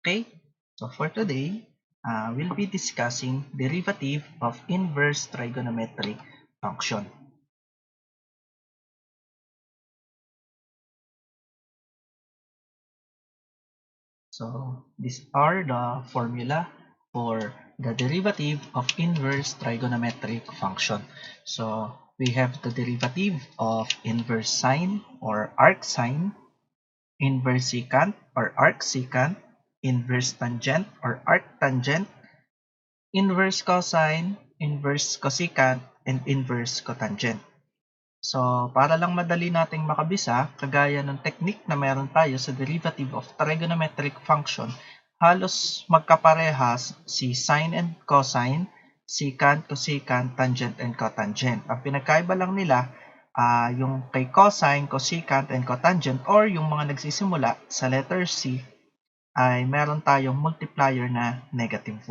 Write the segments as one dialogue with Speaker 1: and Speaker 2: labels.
Speaker 1: Okay, so for today, we'll be discussing derivative of inverse trigonometric function. So these are the formula for the derivative of inverse trigonometric function. So we have the derivative of inverse sine or arcsine, inverse secant or arcsecant, inverse tangent or arctangent, inverse cosine, inverse cosecant, and inverse cotangent. So, para lang madali nating makabisa, kagaya ng technique na meron tayo sa derivative of trigonometric function, halos magkaparehas si sine and cosine, secant, cosecant, tangent, and cotangent. Ang pinagkaiba lang nila, yung kay cosine, cosecant, and cotangent, or yung mga nagsisimula sa letter C, ay meron tayong multiplier na -1.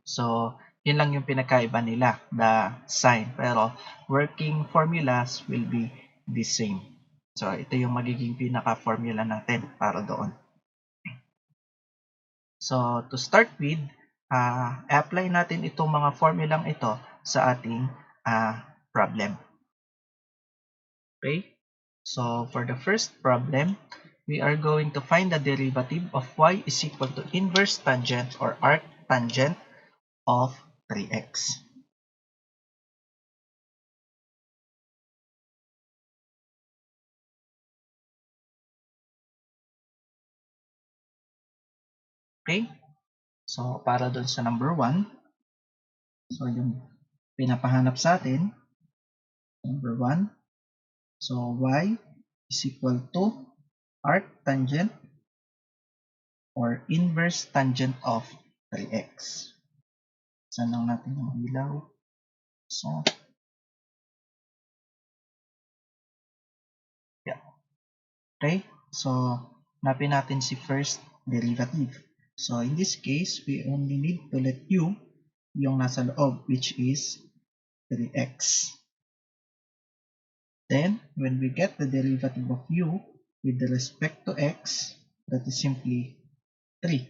Speaker 1: So, yun lang yung pinakaiba nila, the sign. Pero, working formulas will be the same. So, ito yung magiging pinaka-formula natin para doon. So, to start with, apply natin itong mga formulang ito sa ating problem. Okay? So, for the first problem, we are going to find the derivative of y is equal to inverse tangent or arctangent of 3x. Okay? So, para doon sa number 1, so yung pinapahanap sa atin, number 1, so y is equal to arctangent or inverse tangent of 3x. Saan lang natin yung ilaw? So, yeah. Okay? So, napin natin si first derivative. So, in this case, we only need to let u yung nasa loob, which is 3x. Then, when we get the derivative of u with respect to x, that is simply 3.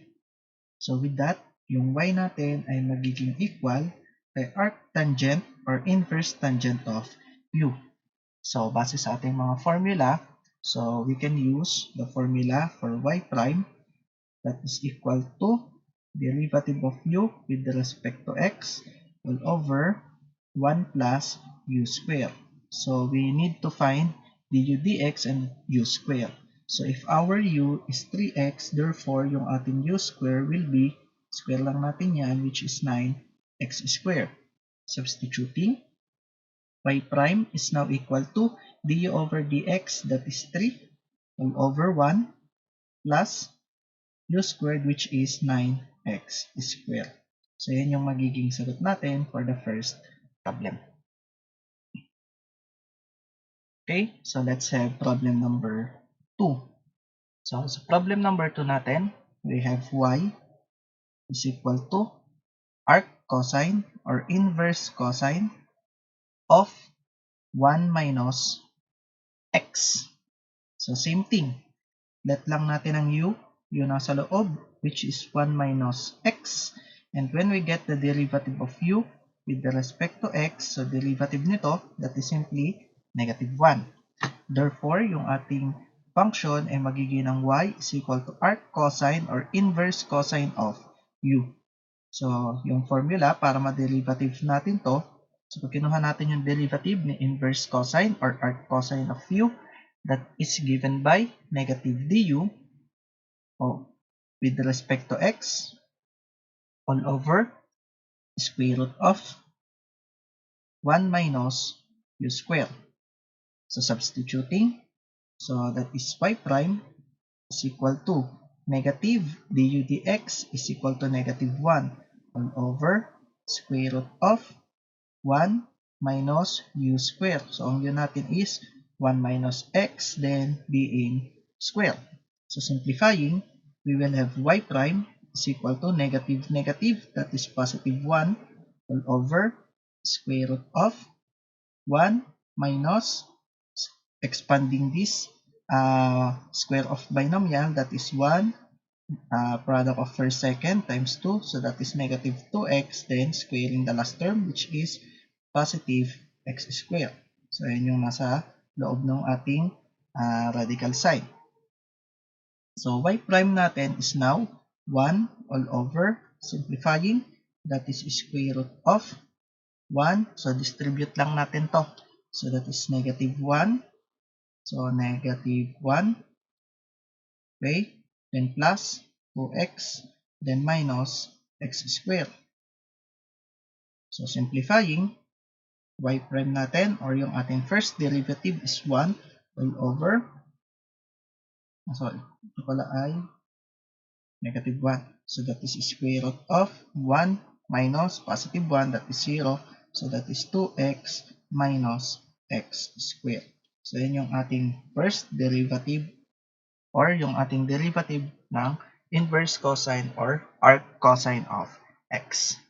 Speaker 1: So, with that, yung y natin ay magiging equal kay arctangent or inverse tangent of u. So, base sa ating mga formula, so we can use the formula for y prime that is equal to derivative of u with respect to x all over 1 plus u squared. So we need to find du dx and u squared. So if our u is 3x, therefore yung ating u squared will be, square lang natin yan, which is 9x squared. Substituting, y prime is now equal to du over dx, that is 3 all over 1 plus u squared, which is 9x squared. So, yan yung magiging sagot natin for the first problem. Okay, so let's have problem number 2. So, sa problem number 2 natin, we have y is equal to arc cosine or inverse cosine of 1 minus x. So, same thing. Let lang natin ang u, yung nasa loob, which is 1 minus x. And when we get the derivative of u with respect to x, so derivative nito, that is simply -1. Therefore, yung ating function ay magiging ng y is equal to arc cosine or inverse cosine of u. So, yung formula para ma-derivative natin to, so pag kinuha natin yung derivative ni inverse cosine or arc cosine of u, that is given by negative du with respect to x all over square root of 1 minus u squared. So substituting, so that is y prime is equal to negative du dx is equal to -1 all over square root of 1 minus u squared. So ang u natin is 1 minus x, then being squared. So simplifying, we will have y prime is equal to negative, that is positive 1 all over square root of 1 minus, expanding this square of binomial, that is 1 product of first second times 2. So that is negative 2x. Then squaring the last term, which is positive x squared. So yun yung nasa loob ng ating radical sign. So y prime natin is now 1 all over, simplifying, that is square root of 1. So distribute lang natin to. So that is negative 1. So negative 1. Okay. Then plus 2x. Then minus x squared. So simplifying, y prime natin or yung ating first derivative is 1 all over. Sorry, ito pala ay negative 1. So that is square root of 1 minus positive 1, that is 0. So that is 2x minus x squared. So yun yung ating first derivative or yung ating derivative ng inverse cosine or arc cosine of x.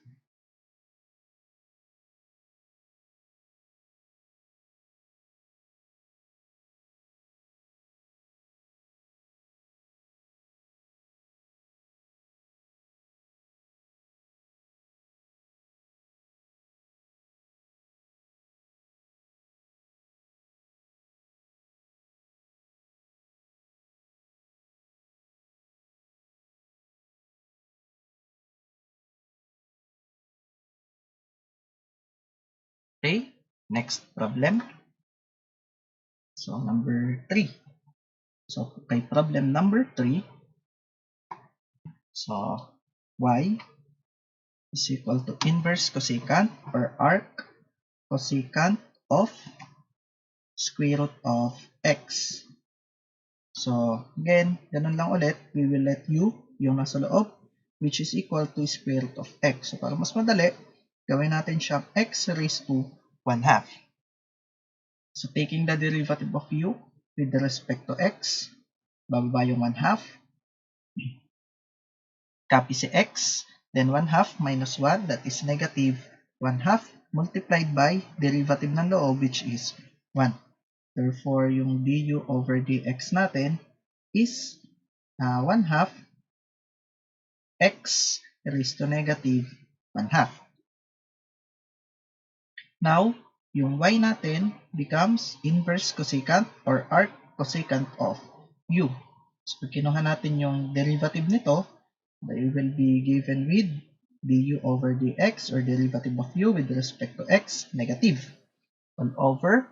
Speaker 1: Okay, next problem. So number 3. So kay problem number 3, so y is equal to inverse cosecant or arc cosecant of square root of x. So again, ganun lang ulit, we will let u yung nasa loob, which is equal to square root of x. So para mas madali, gawin natin siyang x raised to 1/2. So taking the derivative of u with respect to x, bababa yung 1/2, copy si x, then 1/2 minus 1, that is negative 1/2 multiplied by derivative ng loob, which is 1. Therefore, yung du over dx natin is 1/2 x raised to negative 1/2. Now, yung y natin becomes inverse cosecant or arc cosecant of u. So, pag kinuha natin yung derivative nito, they will be given with du over dx or derivative of u with respect to x, negative. All over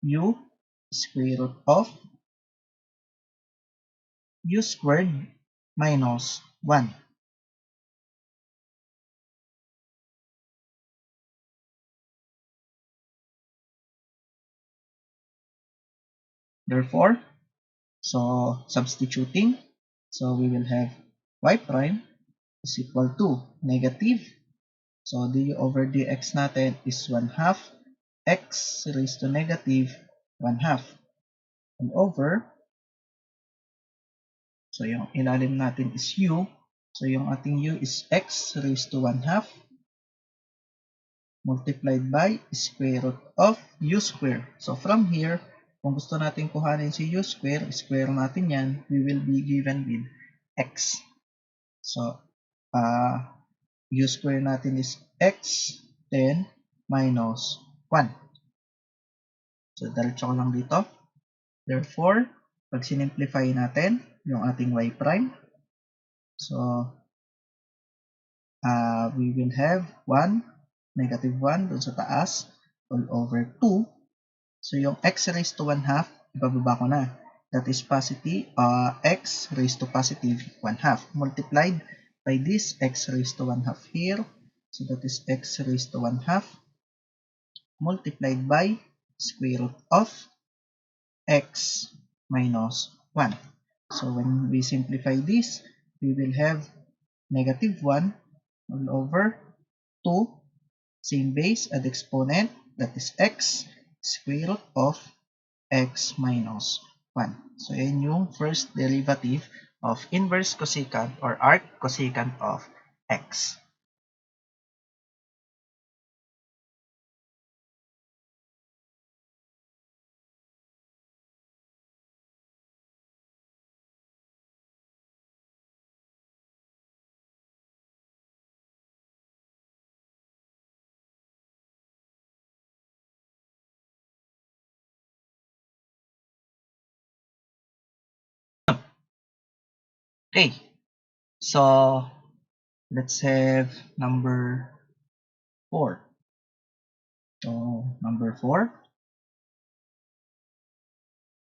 Speaker 1: u square root of u squared minus 1. Therefore, so substituting, so we will have y prime is equal to negative. So du over dx natin is 1/2 x raised to negative 1/2 and over, so yung ilalim natin is u. So yung ating u is x raised to 1/2 multiplied by square root of u square. So from here, kung gusto natin kuhanin si u square, square natin yan, we will be given with x. So, u square natin is x, then minus 1. So, diretso ko lang dito. Therefore, pag sinimplify natin yung ating y prime, so, we will have 1, negative 1 dun sa taas, all over 2. So, yung x raised to 1/2, ibababa ko na. That is positive, x raised to positive 1/2 multiplied by this x raised to 1/2 here. So, that is x raised to 1/2 multiplied by square root of x minus 1. So, when we simplify this, we will have negative 1 all over 2, same base, add exponent, that is x, square root of x minus 1. So, yan yung first derivative of inverse cosecant or arc cosecant of x. Okay, so let's have number 4. So number 4,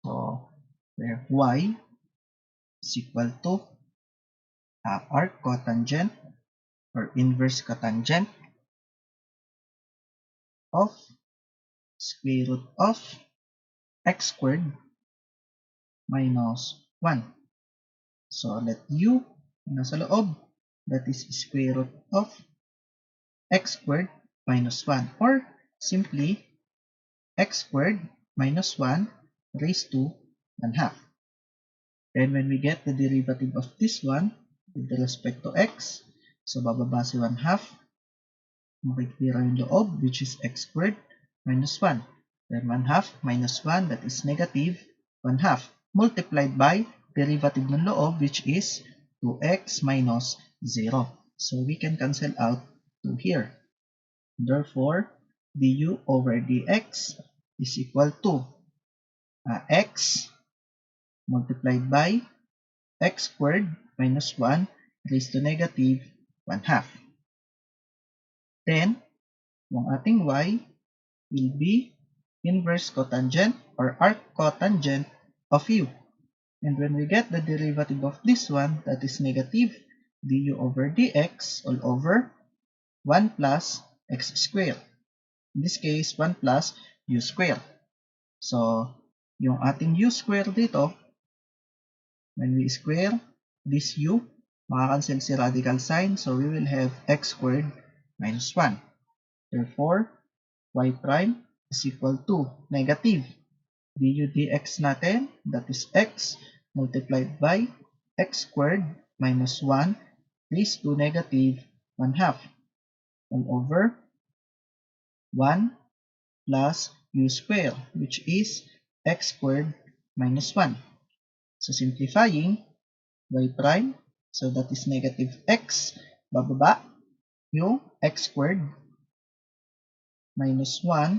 Speaker 1: so we have y is equal to arc cotangent or inverse cotangent of square root of x squared minus 1. So let u nasa loob, that is square root of x squared minus 1, or simply x squared minus 1 raised to 1 half. Then when we get the derivative of this one with respect to x, so bababa si 1 half, makikira yung loob, which is x squared minus 1. Then 1 half minus 1, that is negative 1 half, multiplied by derivative ng loob, which is 2x minus 0. So we can cancel out 2 here. Therefore, du over dx is equal to x multiplied by x squared minus 1 raised to negative 1 half. Then, yung ating y will be inverse cotangent or arc cotangent of u. And when we get the derivative of this one, that is negative du over dx all over 1 plus x squared. In this case, 1 plus u squared. So, yung ating u squared dito, when we square this u, makakancel si radical sign, so we will have x squared minus 1. Therefore, y prime is equal to negative du dx natin, that is x multiplied by x squared minus 1 raised to negative 1 half all over 1 plus u squared, which is x squared minus 1. So simplifying, y prime, so that is negative x, bababa yung x squared minus 1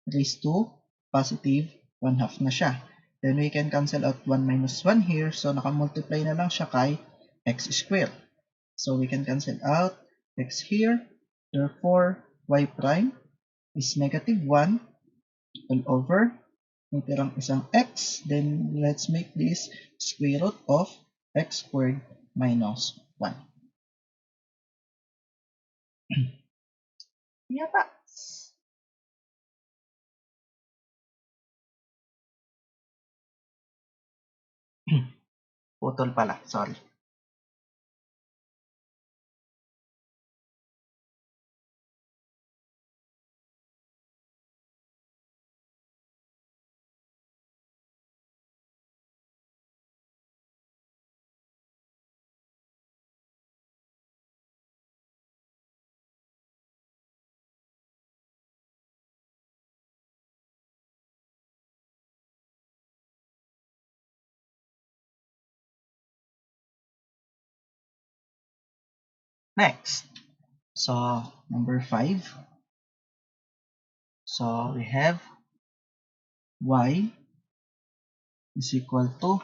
Speaker 1: raised to positive 1 half na siya. Then we can cancel out 1 minus 1 here, so nakamultiply na lang siya kay x squared. So we can cancel out x here, therefore y prime is negative 1 all over, may tirang isang x, then let's make this square root of x squared minus 1. Yata. Putol pala, sorry. Next, so number 5. So we have y is equal to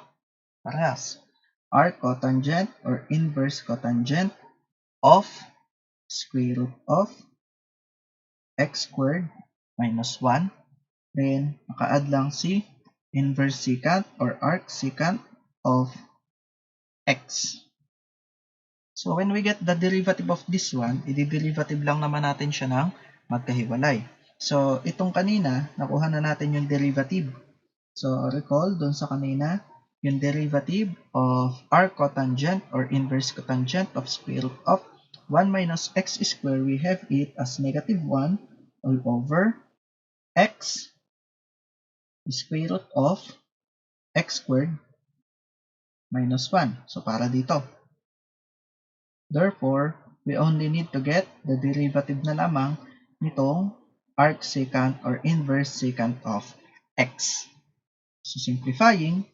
Speaker 1: parehas arc cotangent or inverse cotangent of square root of x squared minus 1. Then, maka-add lang si inverse secant or arc secant of x. So, when we get the derivative of this one, i-derivative lang naman natin siya ng magkahiwalay. So, itong kanina, nakuha na natin yung derivative. So, recall dun sa kanina, yung derivative of arc cotangent or inverse cotangent of square root of 1 minus x squared, we have it as negative 1 all over x square root of x squared minus 1. So, para dito. Therefore, we only need to get the derivative na lamang nitong arc secant or inverse secant of x. So, simplifying,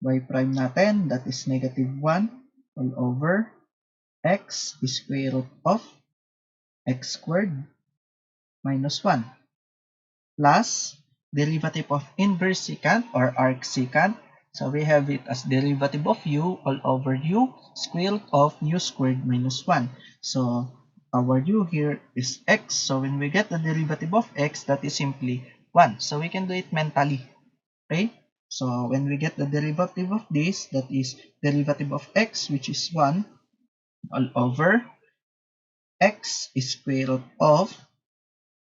Speaker 1: y prime natin, that is negative 1 all over x square root of x squared minus 1 plus derivative of inverse secant or arc secant. So we have it as derivative of u all over u square root of u squared minus 1. So our u here is x. So when we get the derivative of x, that is simply 1. So we can do it mentally. Okay? So when we get the derivative of this, that is derivative of x, which is 1, all over x is square root of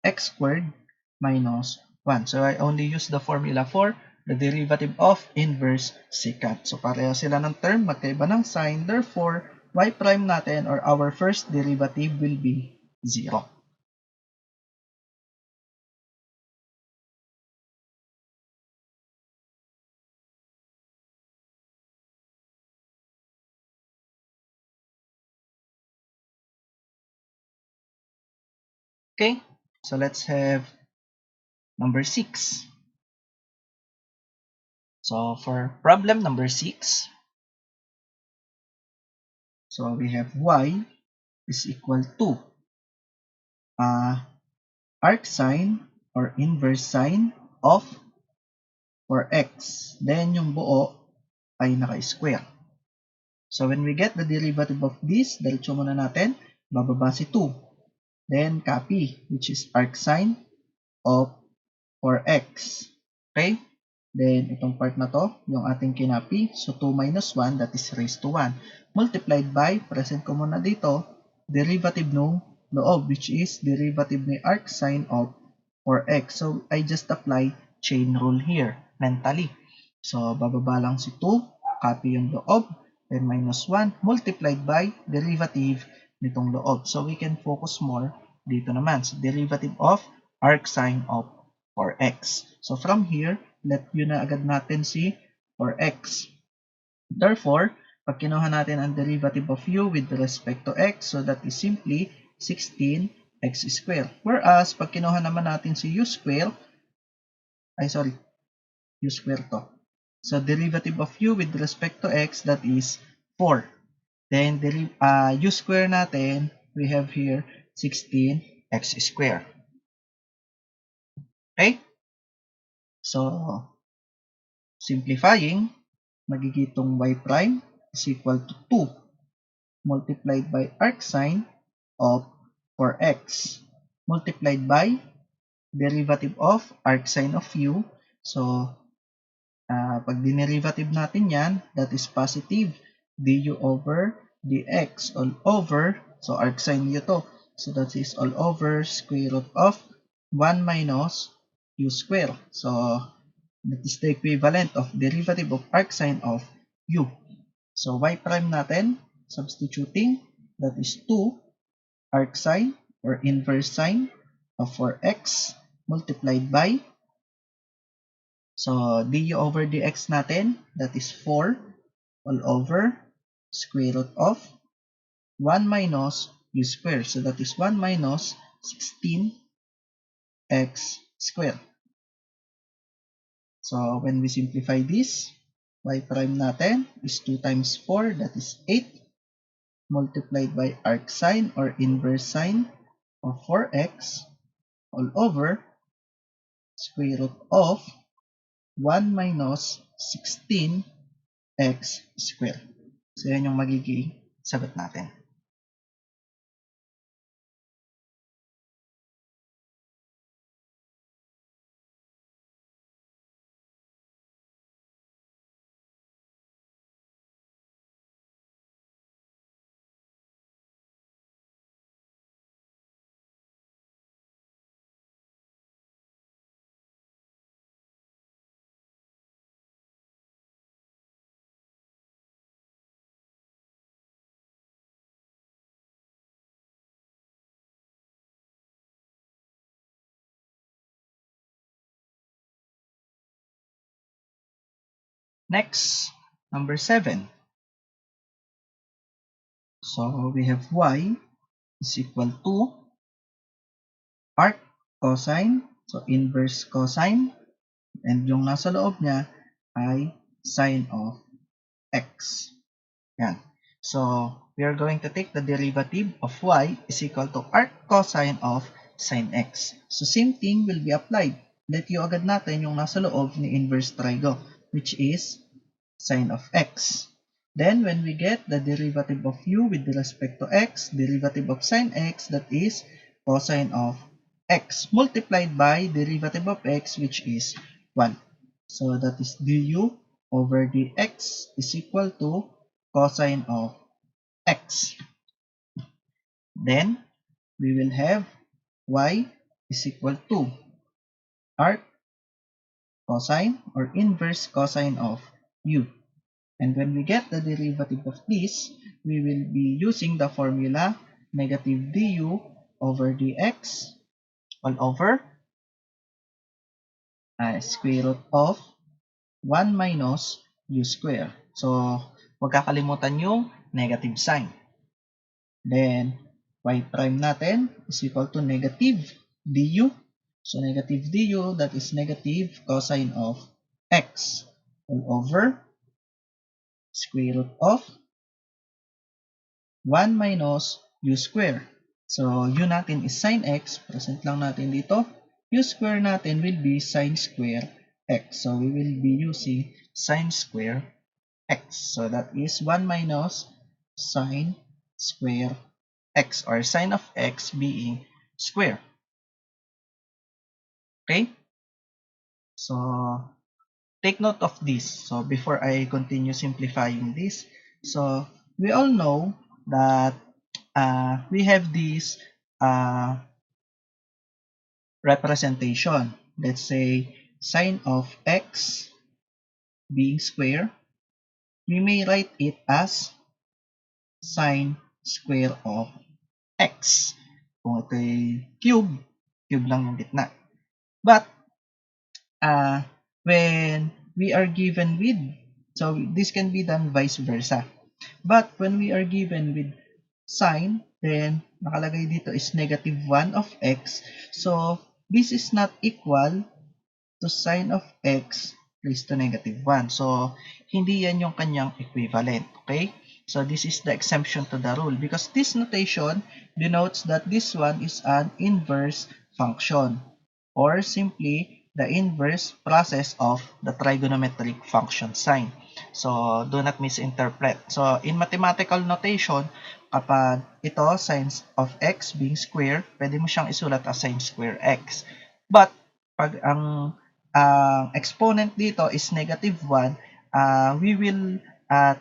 Speaker 1: x squared minus 1. So I only use the formula for the derivative of inverse secant. So pareho sila ng term, magkaiba ng sign. Therefore, y prime natin or our first derivative will be 0. Okay, so let's have number 6. So for problem number 6, so we have y is equal to arc sine or inverse sine of for x. Then yung buo ay naka-square. So when we get the derivative of this, diretso muna natin, bababa si 2. Then copy, which is arc sine of 4x. Okay? Then itong part na to, yung ating kinapi. So 2 minus 1, that is raised to 1. Multiplied by, present ko muna dito, derivative ng loob, which is derivative ni arc sine of 4x. So I just apply chain rule here, mentally. So bababa lang si 2, copy yung loob, then minus 1 multiplied by derivative nitong loob. So we can focus more dito naman. So derivative of arc sine of 4x. So from here, let yun na agad natin si 4x. Therefore, pag kinuha natin ang derivative of u with respect to x, so that is simply 16x squared. Whereas, pag kinuha naman natin si u squared, u squared to. So, derivative of u with respect to x, that is 4. Then, u squared natin, we have here 16x squared. Okay? So, simplifying, magiging itong y prime is equal to 2 multiplied by arc sine of 4x multiplied by derivative of arc sine of u. So, pag dinerivative natin yan, that is positive du over dx all over, so arc sine u to. So, that is all over square root of 1 minus u square. So, that is the equivalent of derivative of arc sine of u. So, y prime natin, substituting, that is 2 arc sine or inverse sine of 4x multiplied by, so du over dx natin, that is 4 all over square root of 1 minus u square. So, that is 1 minus 16x squared. So, when we simplify this, y prime natin is 2 times 4, that is 8, multiplied by arc sine or inverse sine of 4x all over square root of 1 minus 16x squared. So, yan yung magiging sagot natin. Next, number 7. So, we have y is equal to arc cosine, so inverse cosine, and yung nasa loob niya ay sine of x. Yan. So, we are going to take the derivative of y is equal to arc cosine of sine x. So, same thing will be applied. Let you agad natin yung nasa loob ni inverse trigo, which is sine of x. Then when we get the derivative of u with respect to x, derivative of sine x, that is cosine of x multiplied by derivative of x, which is 1. So that is du over dx is equal to cosine of x. Then we will have y is equal to arc cosine or inverse cosine of u. And when we get the derivative of this, we will be using the formula negative du over dx all over square root of 1 minus u square. So, huwag kakalimutan yung negative sign. Then, y prime natin is equal to negative du. So, negative du, that is negative cosine of x all over square root of 1 minus u square. So, u natin is sine x. Present lang natin dito. U square natin will be sine square x. So, we will be using sine square x. So, that is 1 minus sine square x or sine of x being square. Okay? So, take note of this. So, before I continue simplifying this, so we all know that we have this representation. Let's say sine of x being square. We may write it as sine square of x. Kung ito ay cube lang yung gitna. But when we are given with, so this can be done vice versa. But when we are given with sine, then nakalagay dito is negative 1 of x. So, this is not equal to sine of x raised to negative 1. So, hindi yan yung kanyang equivalent. Okay? So, this is the exemption to the rule because this notation denotes that this one is an inverse function or simply the inverse process of the trigonometric function sign. So, do not misinterpret. So, in mathematical notation, kapag ito, sine of x being square, pwede mo siyang isulat as sine square x. But, pag ang exponent dito is negative 1, we will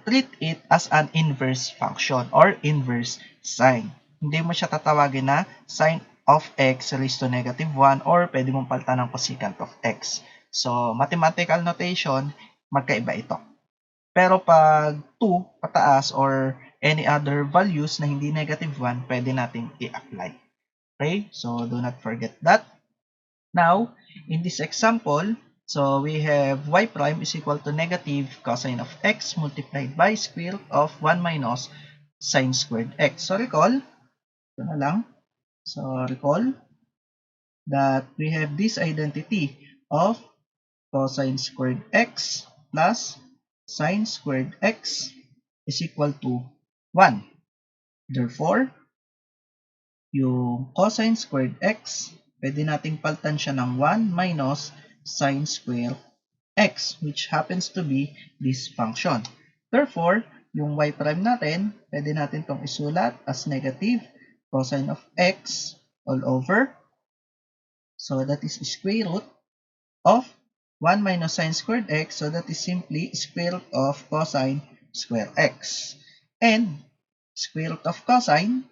Speaker 1: treat it as an inverse function or inverse sign. Hindi mo siya tatawagin na sine of x raised to negative 1 or pwede mong palitan ng cosecant of x. So, mathematical notation, magkaiba ito. Pero pag 2 pataas or any other values na hindi negative 1, pwede nating i-apply. Okay? So, do not forget that. Now, in this example, so we have y prime is equal to negative cosine of x multiplied by square root of 1 minus sine squared x. So, recall, ito na lang. So, recall that we have this identity of cosine squared x plus sine squared x is equal to 1. Therefore, yung cosine squared x, pwede nating palitan siya ng 1 minus sine squared x, which happens to be this function. Therefore, yung y prime natin, pwede natin itong isulat as negative cosine of x all over. So, that is square root of 1 minus sine squared x. So, that is simply square root of cosine square x. And square root of cosine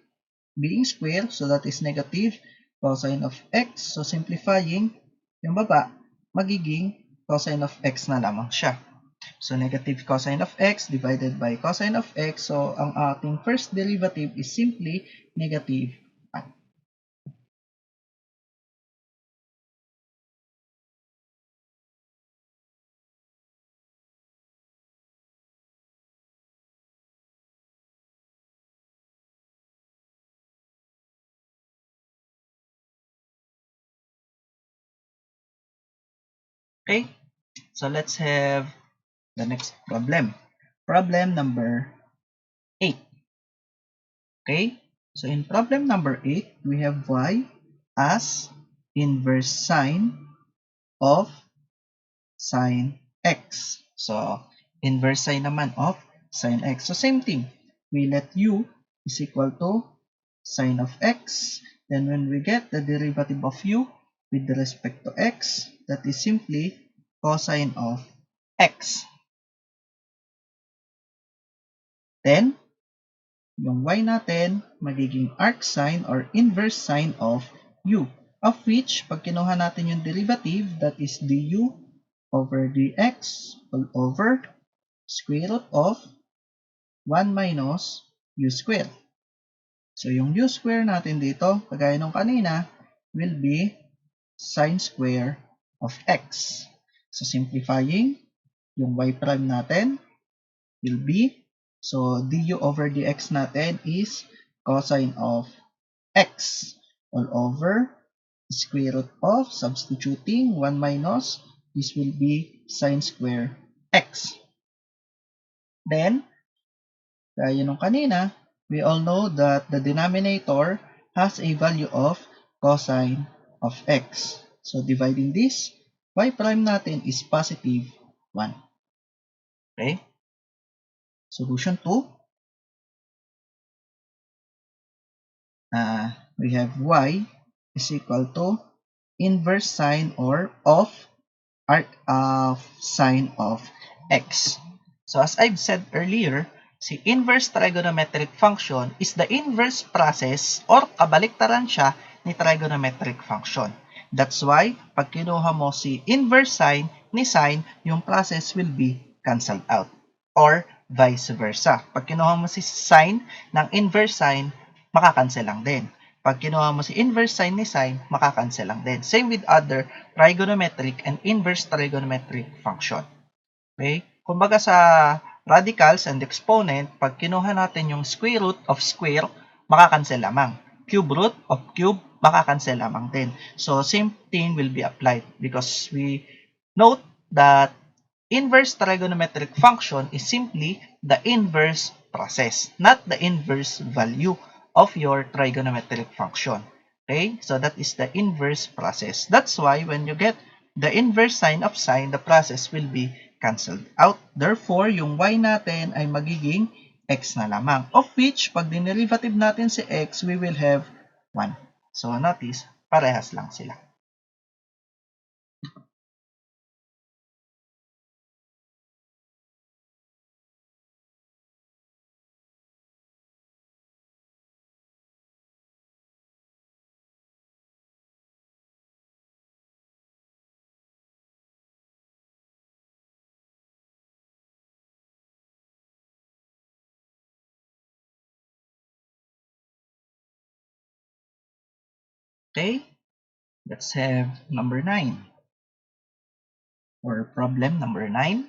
Speaker 1: being square, so that is negative cosine of x. So, simplifying, yung baba, magiging cosine of x na lamang siya. So, negative cosine of x divided by cosine of x. So, ang ating first derivative is simply negative 1. Okay, so let's have the next problem. Problem number 8. Okay, so in problem number 8, we have y as inverse sine of sine x. So, inverse sine naman of sine x. So same thing. We let u is equal to sine of x. Then when we get the derivative of u with respect to x, that is simply cosine of x. Then, yung y natin, magiging arc sine or inverse sine of u. Of which, pag kinuha natin yung derivative, that is du over dx all over square root of 1 minus u square. So, yung u square natin dito, kagaya nung kanina, will be sine square of x. So, simplifying, yung y prime natin will be, so du over dx natin is cosine of x all over square root of, substituting 1 minus, this will be sine square x. Then, gaya nung kanina, we all know that the denominator has a value of cosine of x. So, dividing this, y prime natin is positive 1. Okay? Solution 2, we have y is equal to inverse sine or of arc of sine of x. So as I've said earlier, si inverse trigonometric function is the inverse process or kabaliktaran siya ni trigonometric function. That's why, pag kinuha mo si inverse sine ni sine, yung process will be cancelled out. Or vice versa. Pag kinuha mo si sine ng inverse sine, makakancel lang din. Pag kinuha mo si inverse sine ni sine, makakancel lang din. Same with other trigonometric and inverse trigonometric function. Okay? Kumbaga sa radicals and exponent, pag kinuha natin yung square root of square, makakancel lamang. Cube root of cube, makakancel lamang din. So, same thing will be applied because we note that inverse trigonometric function is simply the inverse process, not the inverse value of your trigonometric function. Okay? So that is the inverse process. That's why when you get the inverse sine of sine, the process will be cancelled out. Therefore, yung y natin ay magiging x na lamang. Of which, pag dinerivative natin si x, we will have 1. So notice, parehas lang sila. Okay? Let's have number 9. For problem number 9,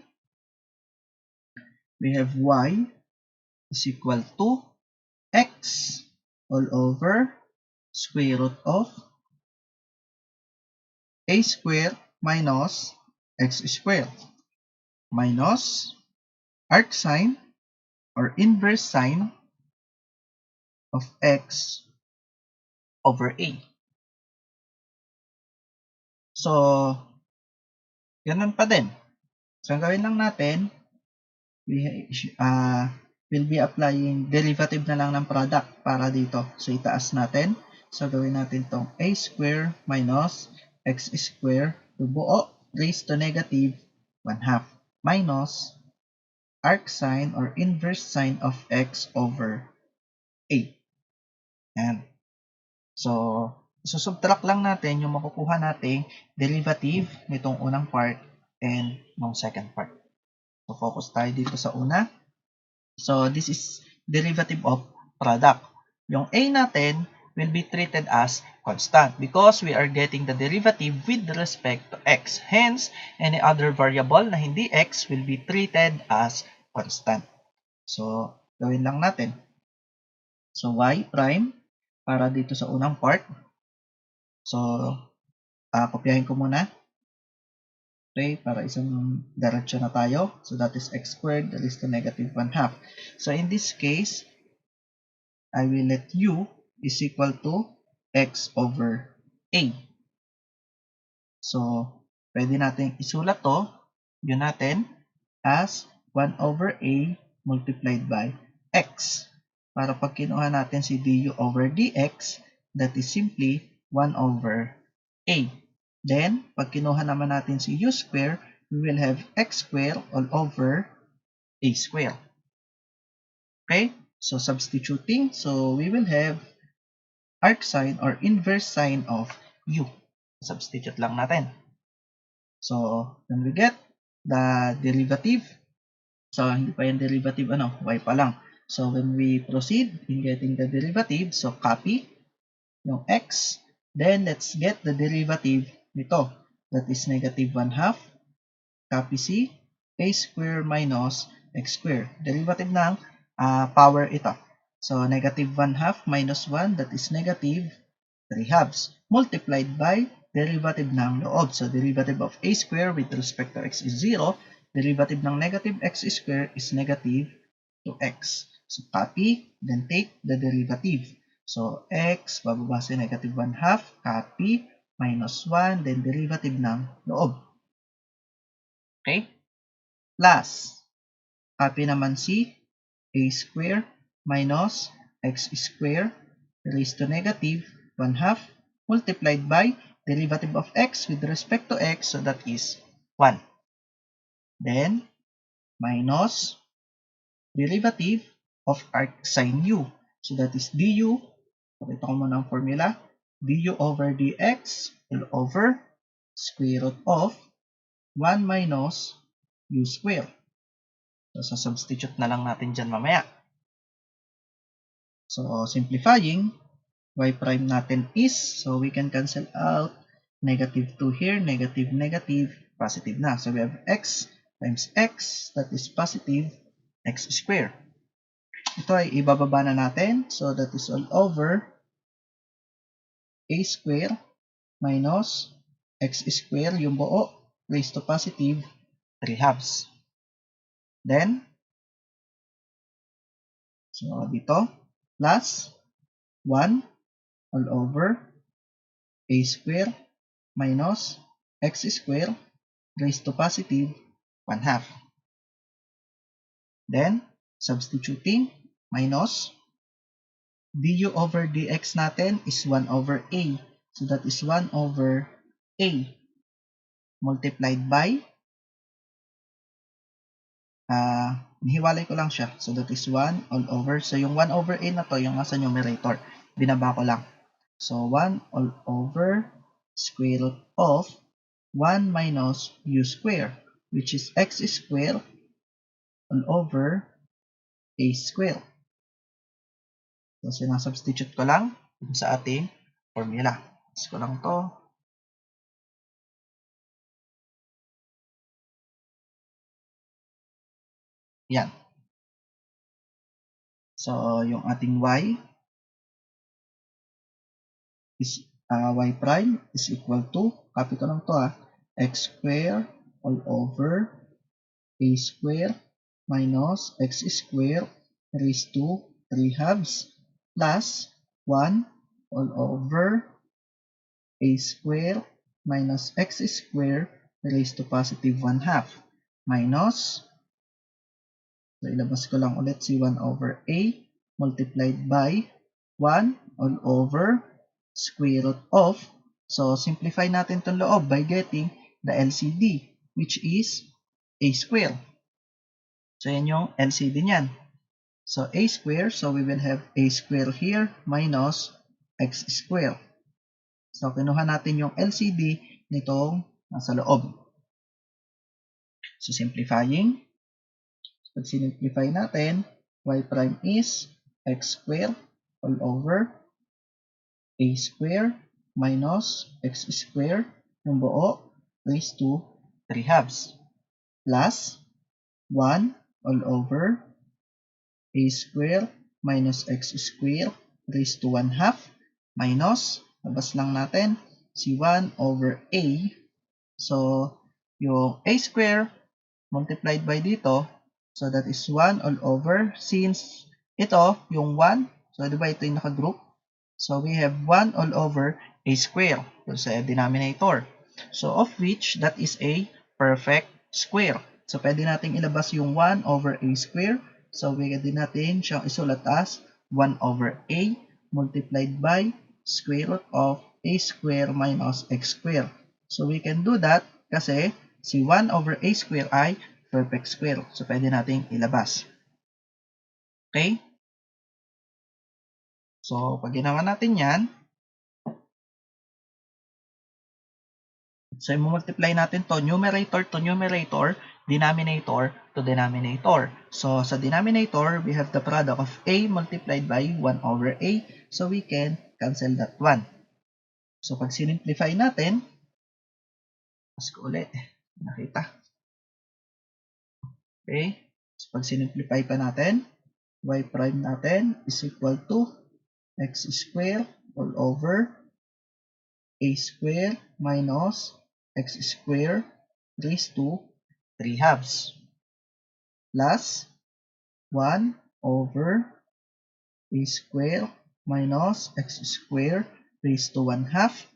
Speaker 1: we have y is equal to x all over square root of a square minus x squared minus arc sine or inverse sine of x over a. So, ganun pa din. So, ang gawin lang natin, we'll be applying derivative na lang ng product para dito. So, itaas natin. So, gawin natin tong a square minus x square to buo raised to negative 1/2 minus arc sine or inverse sine of x over a. Yan. So, susubtract lang natin yung makukuha nating derivative nitong unang part and ng second part. So, focus tayo dito sa una. So, this is derivative of product. Yung a natin will be treated as constant because we are getting the derivative with respect to x. Hence, any other variable na hindi x will be treated as constant. So, gawin lang natin. So, y prime para dito sa unang part. So, kopyahin ko muna. Okay, para isang diretso na tayo. So, that is x squared raised to negative 1/2. So, in this case, I will let u is equal to x over a. So, pwede natin isulat to, yun natin, as 1 over a multiplied by x. Para pag kinuha natin si du over dx, that is simply 1 over a. Then, pag kinuha naman natin si u square, we will have x square all over a square. Okay? So, substituting. So, we will have arc sine or inverse sine of u. Substitute lang natin. So, when we get the derivative, so hindi pa yung derivative, y pa lang. So, when we proceed in getting the derivative, so copy yung x, then let's get the derivative nito. That is negative 1/2. Copy C, a square minus x square. Derivative ng power ito. So, negative 1/2 minus 1, that is negative 3/2. Multiplied by derivative ng loob. So, derivative of a square with respect to x is 0. Derivative ng negative x square is negative 2x. So, copy, then take the derivative. So, x, bababa sa negative 1/2, copy, minus 1, then derivative ng loob. Okay? Plus, copy naman si a square minus x square raised to negative 1/2 multiplied by derivative of x with respect to x, so that is 1. Then, minus derivative of arc sine u. So that is du, pakita ko muna ang formula, du over dx all over square root of 1 minus u square. So, substitute na lang natin dyan mamaya. So, simplifying, y prime natin is, so we can cancel out negative 2 here, negative, negative, positive na. So, we have x times x, that is positive x square. Ito ay ibababa na natin. So, that is all over a square minus x square, yung buo, raised to positive 3/2. Then, so dito, plus 1 all over a square minus x square raised to positive 1/2. Then, substituting, minus du over dx natin is 1 over a. So, that is 1 over a multiplied by hiwalay ko lang siya. So, that is 1 all over. So, yung 1 over a na to, yung nasa numerator, binaba ko lang. So, 1 all over square root of 1 minus u square, which is x square all over a square. So, sinasubstitute ko lang sa ating formula. Tapos ko lang to. Yan. So, yung ating y is y prime is equal to, copy ko lang to x square all over a square minus x square raised to 3/2 plus 1 all over a square minus x square raised to positive 1/2 minus, so ilabas ko lang ulit si 1 over a multiplied by 1 all over square root of, so simplify natin itong loob by getting the LCD, which is a square. So yan yung LCD niyan. So a square, so we will have a square here minus x square. So kinuha natin yung LCD nitong nasa loob. So simplifying, pag sinimplify natin, y prime is x square all over a square minus x square, yung buo, raised to 3/2 plus 1 all over a square minus x square raised to 1/2 minus, labas lang natin, si 1 over a. So, yung a square multiplied by dito, so that is 1 all over, since ito, yung 1, so diba ito yung nakagroup? So, we have 1 all over a square sa denominator. So, of which, that is a perfect square. So, pwede nating ilabas yung 1 over a square. So, pwede natin siyang isulat as 1 over a multiplied by square root of a square minus x square. So, we can do that kasi si 1 over a square ay perfect square. So, pwede nating ilabas. Okay? So, pag ginawa natin yan, so, i-multiply natin to numerator to numerator, denominator to denominator. So, sa denominator, we have the product of a multiplied by 1 over a. So, we can cancel that one. So, pag sinimplify natin, mas ko ulit, nakita. Okay? So, pag sinimplify pa natin, y prime natin is equal to x square all over a square minus x square raised to 3 halves plus 1 over a square minus x square raised to 1 half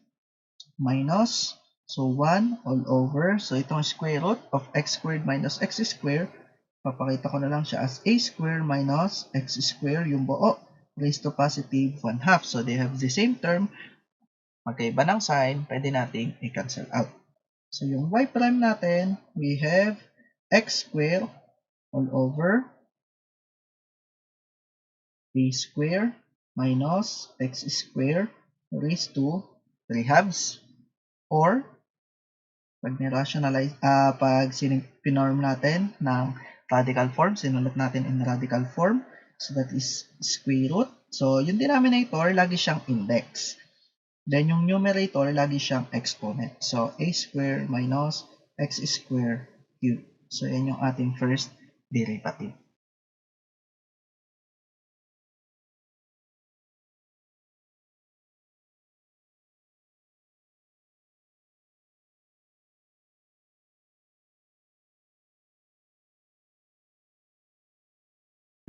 Speaker 1: minus, so 1 all over, so itong square root of x squared minus x square, papakita ko na lang siya as a square minus x square yung buo raised to positive 1 half. So they have the same term, magkaiba ng sign, pwede nating i-cancel out. So yung y prime natin, we have x square all over a square minus x square raised to 3 halves. Or, pag ni-rationalize, pag pinorm natin ng radical form, sinulat natin in radical form, so that is square root. So, yung denominator, lagi siyang index. Then, yung numerator, lagi siyang exponent. So, a square minus x square cubed. So, yan yung ating first derivative.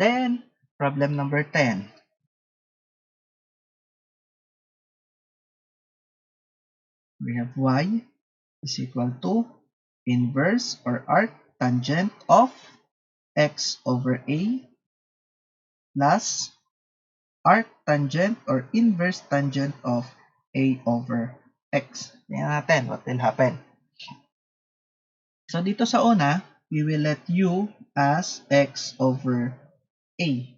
Speaker 1: Then, problem number 10. We have y is equal to inverse or arc tangent of x over a plus arc tangent or inverse tangent of a over x. Tingnan natin what will happen. So, dito sa una, we will let u as x over a.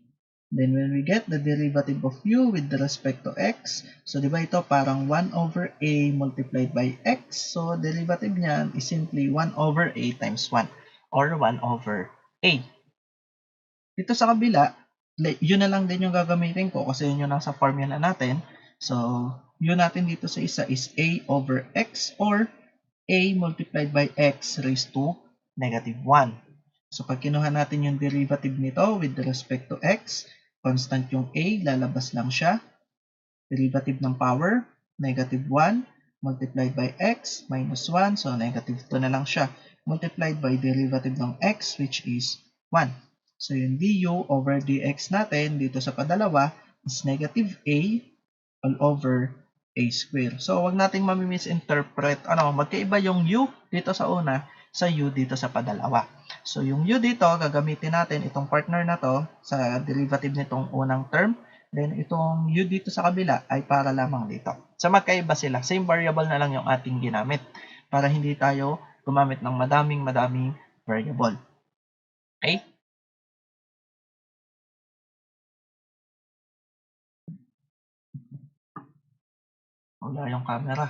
Speaker 1: Then, when we get the derivative of u with respect to x, so di ba ito parang 1 over a multiplied by x. So, derivative niyan is simply 1 over a times 1 or 1 over a. Dito sa kabila, yun na lang din yung gagamitin ko kasi yun yung nasa formula natin. So, yun natin dito sa isa is a over x or a multiplied by x raised to negative 1. So, pag kinuha natin yung derivative nito with respect to x, constant yung a, lalabas lang siya. Derivative ng power, negative 1, multiplied by x, minus 1, so negative 2 na lang siya. Multiplied by derivative ng x, which is 1. So, yung du over dx natin dito sa padalawa is negative a all over a square. So, wag nating mami-misinterpret. Magkaiba yung u dito sa una sa u dito sa padalawa. So, yung u dito, gagamitin natin itong partner na to sa derivative nitong unang term. Then, itong u dito sa kabila ay para lamang dito. So, magkaiba sila. Same variable na lang yung ating ginamit para hindi tayo gumamit ng madaming variable. Okay? Wala yung camera.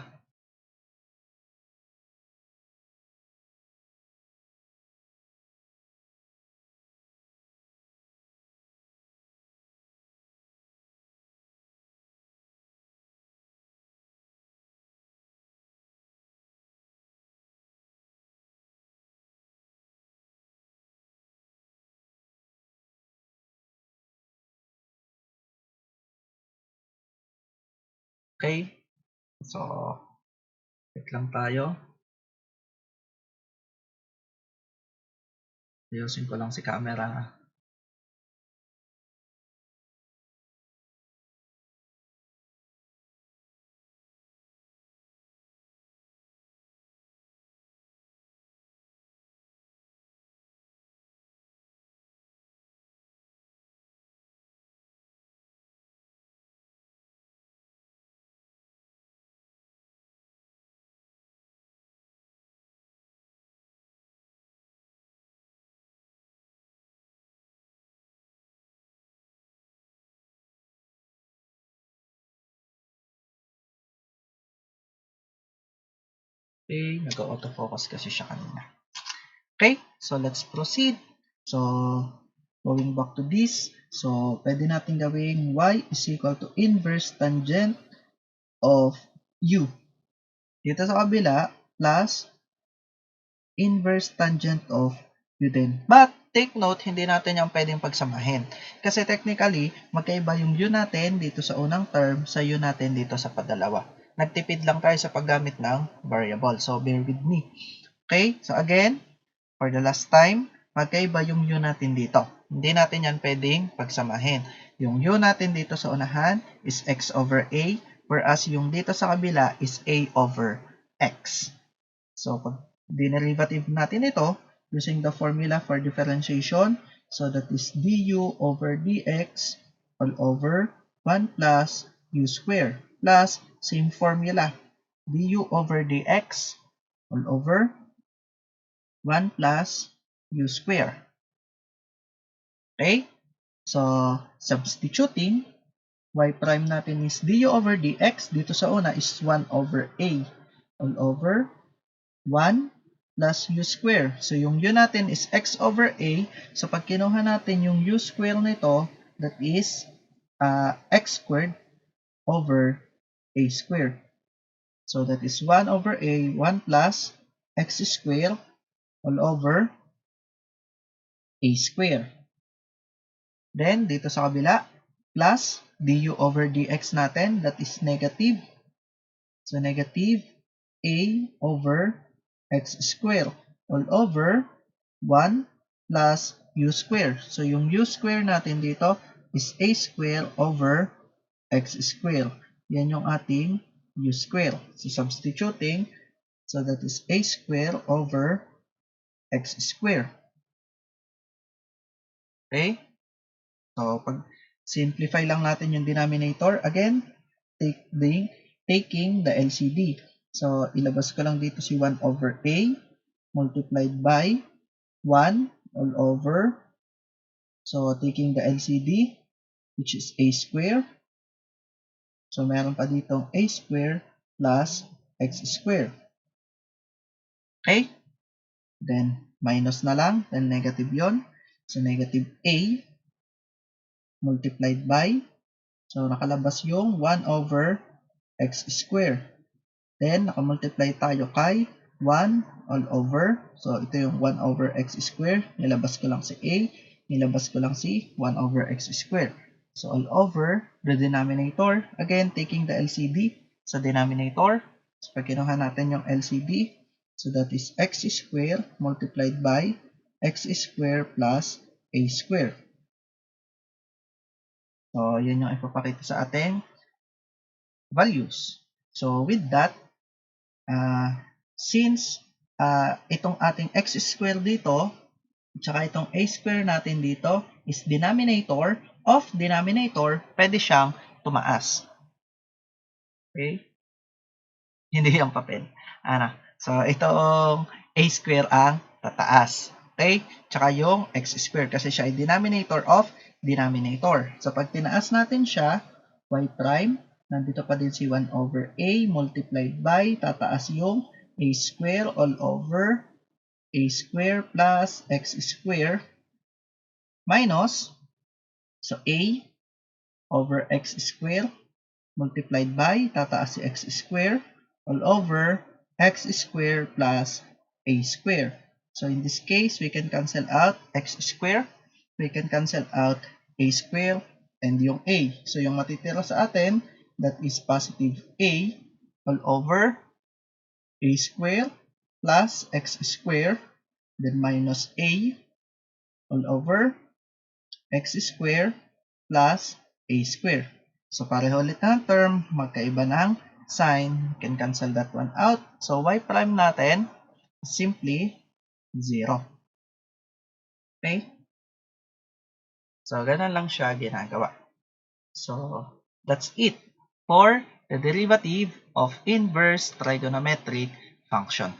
Speaker 1: Okay? So, wait lang tayo. Ayusin ko lang si camera. Okay, nag-autofocus kasi siya kanina. Okay, so let's proceed. So, going back to this, so pwede natin gawing y is equal to inverse tangent of u. Dito sa kabila, plus inverse tangent of u din. But, take note, hindi natin yung pwedeng pagsamahin. Kasi technically, magkaiba yung u natin dito sa unang term sa u natin dito sa padalawa. Nagtipid lang tayo sa paggamit ng variable. So, bear with me. Okay, so again, for the last time, magkaiba yung u natin dito. Hindi natin yan pwedeng pagsamahin. Yung u natin dito sa unahan is x over a, whereas yung dito sa kabila is a over x. So, pag dinerivative natin ito, using the formula for differentiation, so that is du over dx all over 1 plus u square, plus same formula, du over dx all over 1 plus u square. Okay? So, substituting, y prime natin is du over dx, dito sa una is 1 over a, all over 1 plus u square. So, yung u natin is x over a. So, pag kinuha natin yung u square nito, that is x squared over a square. So, that is 1 over a, 1 plus x square all over a square. Then, dito sa kabila, plus du over dx natin, that is negative. So, negative a over x square all over 1 plus u square. So, yung u square natin dito is a square over x square. Yan yung ating u square. So, substituting, so that is a square over x square. Okay? So, pag simplify lang natin yung denominator, again, taking the LCD. So, ilabas ko lang dito si 1 over a multiplied by 1 all over. So, taking the LCD, which is a square. So, meron pa ditong a square plus x square. Okay? Then, minus na lang. Then, negative yon. So, negative a multiplied by, so nakalabas yung 1 over x square. Then, nakamultiply tayo kay 1 all over. So, ito yung 1 over x square. Nilabas ko lang si a. Nilabas ko lang si 1 over x square. So, all over the denominator. Again, taking the LCD sa denominator. So, pag kinuha natin yung LCD, so that is x square multiplied by x square plus a square. So, yun yung ipapakita sa ating values. So, with that, since itong ating x square dito, at saka itong a square natin dito is denominator of denominator, pwede siyang tumaas. Okay? Hindi yung papel. So, itong a square ang tataas. Okay? Tsaka yung x square kasi siya ay denominator of denominator. So, pag tinaas natin siya, y prime, nandito pa din si 1 over a multiplied by, tataas yung a square all over a square plus x square minus, so a over x square multiplied by, tataas si x square all over x square plus a square. So in this case, we can cancel out x square, we can cancel out a square, and yung a. So yung matitira sa atin, that is positive a all over a square plus x square, then minus a all over x square plus a square. So pareho ulit ng term, magkaiba ng sign, can cancel that one out. So y prime natin is simply 0. Okay? So ganun lang siya ginagawa. So that's it for the derivative of inverse trigonometric function.